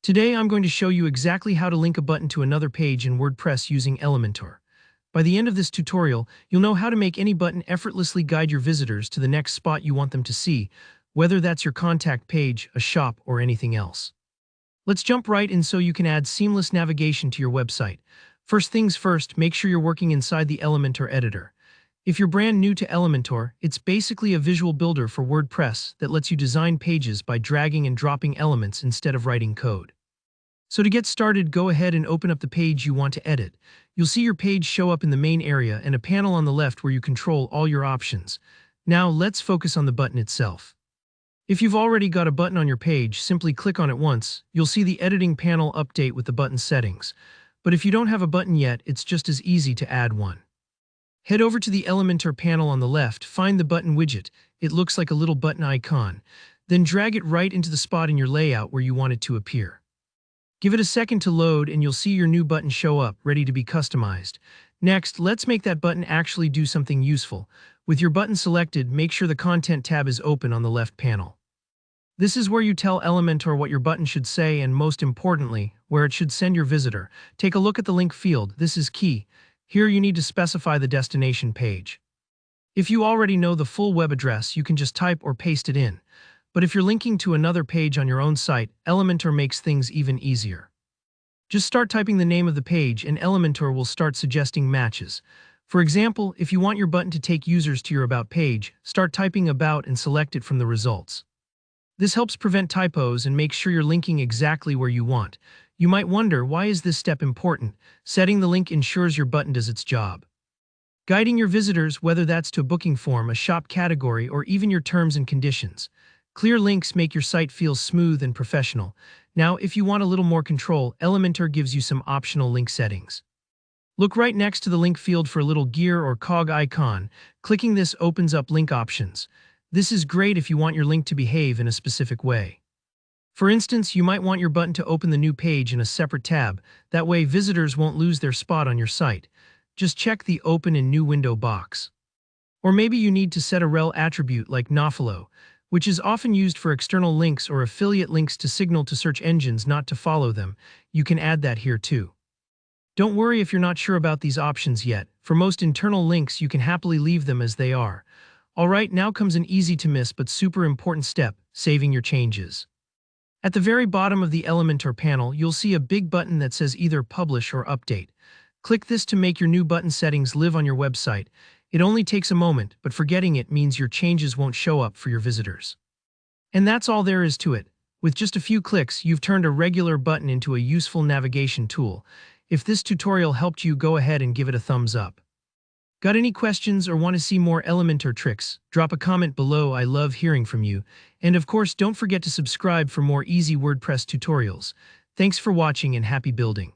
Today I'm going to show you exactly how to link a button to another page in WordPress using Elementor. By the end of this tutorial, you'll know how to make any button effortlessly guide your visitors to the next spot you want them to see, whether that's your contact page, a shop, or anything else. Let's jump right in so you can add seamless navigation to your website. First things first, make sure you're working inside the Elementor editor. If you're brand new to Elementor, it's basically a visual builder for WordPress that lets you design pages by dragging and dropping elements instead of writing code. So to get started, go ahead and open up the page you want to edit. You'll see your page show up in the main area and a panel on the left where you control all your options. Now let's focus on the button itself. If you've already got a button on your page, simply click on it once. You'll see the editing panel update with the button settings. But if you don't have a button yet, it's just as easy to add one. Head over to the Elementor panel on the left, find the button widget. It looks like a little button icon. Then drag it right into the spot in your layout where you want it to appear. Give it a second to load and you'll see your new button show up, ready to be customized. Next, let's make that button actually do something useful. With your button selected, make sure the Content tab is open on the left panel. This is where you tell Elementor what your button should say and, most importantly, where it should send your visitor. Take a look at the link field. This is key. Here you need to specify the destination page. If you already know the full web address, you can just type or paste it in. But if you're linking to another page on your own site, Elementor makes things even easier. Just start typing the name of the page and Elementor will start suggesting matches. For example, if you want your button to take users to your About page, start typing About and select it from the results. This helps prevent typos and makes sure you're linking exactly where you want. You might wonder, why is this step important? Setting the link ensures your button does its job. Guiding your visitors, whether that's to a booking form, a shop category, or even your terms and conditions. Clear links make your site feel smooth and professional. Now, if you want a little more control, Elementor gives you some optional link settings. Look right next to the link field for a little gear or cog icon. Clicking this opens up link options. This is great if you want your link to behave in a specific way. For instance, you might want your button to open the new page in a separate tab. That way, visitors won't lose their spot on your site. Just check the Open in New Window box. Or maybe you need to set a rel attribute like nofollow, which is often used for external links or affiliate links to signal to search engines not to follow them. You can add that here too. Don't worry if you're not sure about these options yet. For most internal links, you can happily leave them as they are. Alright, now comes an easy to miss but super important step, saving your changes. At the very bottom of the Elementor panel, you'll see a big button that says either Publish or Update. Click this to make your new button settings live on your website. It only takes a moment, but forgetting it means your changes won't show up for your visitors. And that's all there is to it. With just a few clicks, you've turned a regular button into a useful navigation tool. If this tutorial helped you, go ahead and give it a thumbs up. Got any questions or want to see more Elementor tricks? Drop a comment below. I love hearing from you. And of course, don't forget to subscribe for more easy WordPress tutorials. Thanks for watching and happy building.